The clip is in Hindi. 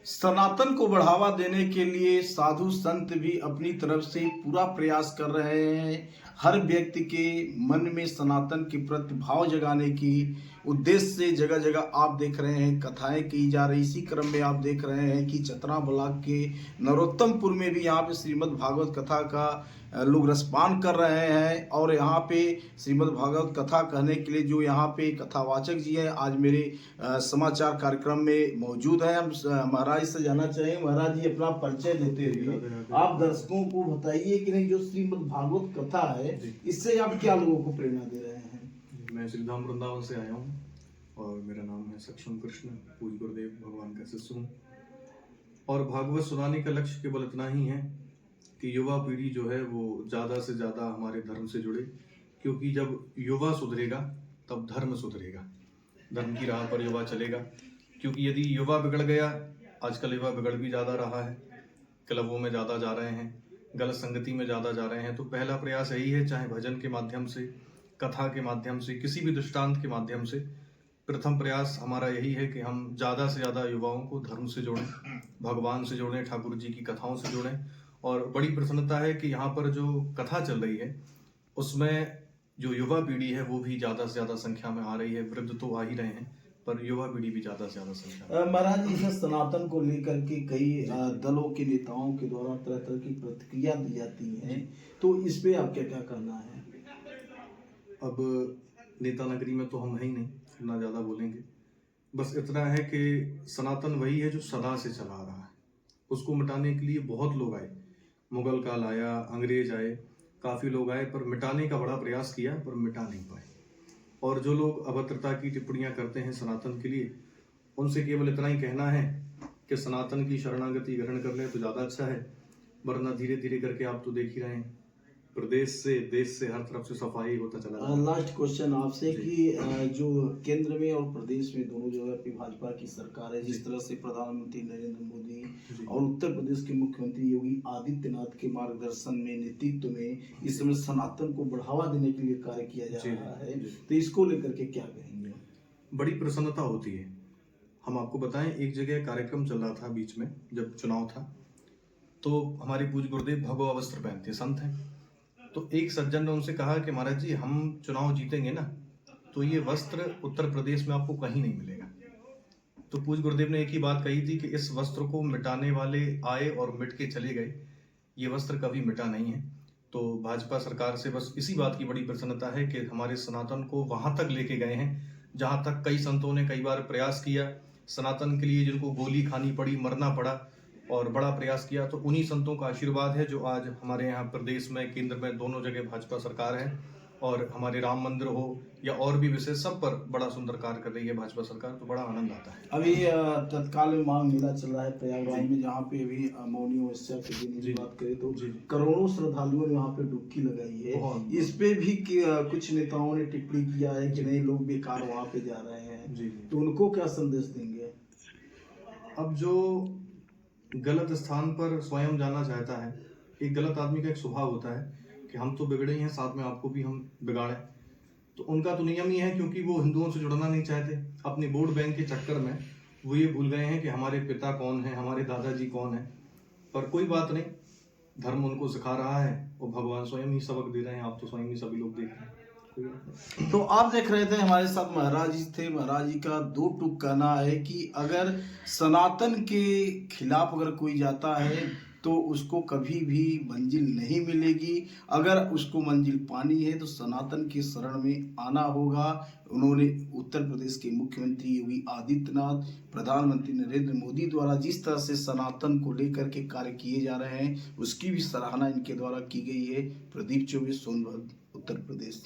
सनातन को बढ़ावा देने के लिए साधु संत भी अपनी तरफ से पूरा प्रयास कर रहे हैं। हर व्यक्ति के मन में सनातन के प्रति भाव जगाने की उद्देश्य से जगह जगह आप देख रहे हैं कथाएं की जा रही। इसी क्रम में आप देख रहे हैं कि चतरा ब्लॉक के नरोत्तमपुर में भी यहाँ पे श्रीमद् भागवत कथा का लोग रसपान कर रहे हैं। और यहाँ पे श्रीमद् भागवत कथा कहने के लिए जो यहाँ पे कथावाचक जी हैं आज मेरे समाचार कार्यक्रम में मौजूद हैं। हम महाराज से जानना चाहेंगे, महाराज जी अपना परिचय देते हुए आप दर्शकों को बताइए कि नहीं जो श्रीमद् भागवत कथा है इससे आप क्या लोगों को प्रेरणा दे रहे हैं। मैं श्रीधाम वृंदावन से आया हूँ और मेरा नाम है सक्षम कृष्ण, पूज्य गुरुदेव भगवान का शिष्य हूँ। और भागवत सुनाने का लक्ष्य केवल इतना ही है कि युवा पीढ़ी जो है वो ज़्यादा से ज़्यादा हमारे धर्म से जुड़े, क्योंकि जब युवा सुधरेगा तब धर्म सुधरेगा, धर्म की राह पर युवा चलेगा। क्योंकि यदि युवा बिगड़ गया, आजकल युवा बिगड़ भी ज़्यादा रहा है, क्लबों में ज़्यादा जा रहे हैं, गलत संगति में ज़्यादा जा रहे हैं, तो पहला प्रयास यही है, चाहे भजन के माध्यम से, कथा के माध्यम से, किसी भी दृष्टांत के माध्यम से, प्रथम प्रयास हमारा यही है कि हम ज़्यादा से ज़्यादा युवाओं को धर्म से जोड़ें, भगवान से जोड़ें, ठाकुर जी की कथाओं से जोड़ें। और बड़ी प्रसन्नता है कि यहाँ पर जो कथा चल रही है उसमें जो युवा पीढ़ी है वो भी ज़्यादा से ज़्यादा संख्या में आ रही है। वृद्ध तो आ ही रहे हैं पर युवा पीढ़ी भी ज़्यादा से ज़्यादा संख्या में। महाराज इसे सनातन को लेकर के कई दलों के नेताओं के द्वारा तरह तरह की प्रतिक्रिया दी जाती है, तो इस पे आप क्या क्या करना है। अब नेता नगरी में तो हम है ही नहीं, ना ज़्यादा बोलेंगे। बस इतना है कि सनातन वही है जो सदा से चला आ रहा है। उसको मिटाने के लिए बहुत लोग आए, मुगल काल आया, अंग्रेज आए, काफ़ी लोग आए, पर मिटाने का बड़ा प्रयास किया पर मिटा नहीं पाए। और जो लोग अभद्रता की टिप्पणियां करते हैं सनातन के लिए, उनसे केवल इतना ही कहना है कि सनातन की शरणागति ग्रहण कर ले तो ज़्यादा अच्छा है, वरना धीरे धीरे करके आप तो देख ही रहे हैं प्रदेश से देश से हर तरफ से सफाई होता चला रहा है। लास्ट क्वेश्चन आपसे कि जो केंद्र में और प्रदेश में दोनों जगह पे भाजपा की सरकार है, जिस तरह से प्रधानमंत्री नरेंद्र मोदी और उत्तर प्रदेश के मुख्यमंत्री योगी आदित्यनाथ के मार्गदर्शन में, नेतृत्व में इस समय सनातन को बढ़ावा देने के लिए कार्य किया जा रहा है, तो इसको लेकर के क्या कहेंगे। बड़ी प्रसन्नता होती है। हम आपको बताएं, एक जगह कार्यक्रम चल रहा था बीच में, जब चुनाव था, तो हमारे पूज्य गुरुदेव भगवा वस्त्र पहनते, संत हैं, तो एक सज्जन ने उनसे कहा कि महाराज जी हम चुनाव जीतेंगे ना तो ये वस्त्र उत्तर प्रदेश में आपको कहीं नहीं मिलेगा। तो पूज्य गुरुदेव ने एक ही बात कही थी कि इस वस्त्र को मिटाने वाले आए और मिट के चले गए, ये वस्त्र कभी मिटा नहीं है। तो भाजपा सरकार से बस इसी बात की बड़ी प्रसन्नता है कि हमारे सनातन को वहां तक लेके गए हैं जहां तक कई संतों ने कई बार प्रयास किया, सनातन के लिए जिनको गोली खानी पड़ी, मरना पड़ा और बड़ा प्रयास किया, तो उन्हीं संतों का आशीर्वाद है जो आज हमारे यहाँ प्रदेश में, केंद्र में, दोनों जगह भाजपा सरकार है। और हमारे राम मंदिर हो या और भी विषय, सब पर बड़ा सुंदर कार्य कर रही है भाजपा सरकार, तो बड़ा आनंद आता है। अभी तत्काल में माघ मेला चल रहा है प्रयागराज में, जहाँ पे अभी मौनी अमावस्या के दिन की बात करें तो करोड़ों श्रद्धालुओं ने वहाँ पे डुबकी लगाई है। इस पे भी कुछ नेताओं ने टिप्पणी किया है कि नहीं लोग बेकार वहाँ पे जा रहे हैं, तो उनको क्या संदेश देंगे। अब जो गलत स्थान पर स्वयं जाना चाहता है, एक गलत आदमी का एक स्वभाव होता है कि हम तो बिगड़े ही हैं, साथ में आपको भी हम बिगाड़ें, तो उनका तो नियम ही है, क्योंकि वो हिंदुओं से जुड़ना नहीं चाहते। अपने वोट बैंक के चक्कर में वो ये भूल गए हैं कि हमारे पिता कौन है, हमारे दादाजी कौन है। पर कोई बात नहीं, धर्म उनको सिखा रहा है और भगवान स्वयं ही सबक दे रहे हैं, आप तो स्वयं ही सभी लोग देख रहे हैं। तो आप देख रहे थे हमारे साथ महाराज जी थे। महाराज जी का दो टूक कहना है कि अगर सनातन के खिलाफ अगर कोई जाता है तो उसको कभी भी मंजिल नहीं मिलेगी। अगर उसको मंजिल पानी है तो सनातन के शरण में आना होगा। उन्होंने उत्तर प्रदेश के मुख्यमंत्री योगी आदित्यनाथ, प्रधानमंत्री नरेंद्र मोदी द्वारा जिस तरह से सनातन को लेकर के कार्य किए जा रहे हैं उसकी भी सराहना इनके द्वारा की गई है। प्रदीप चौबे, सोनभद्र, उत्तर प्रदेश।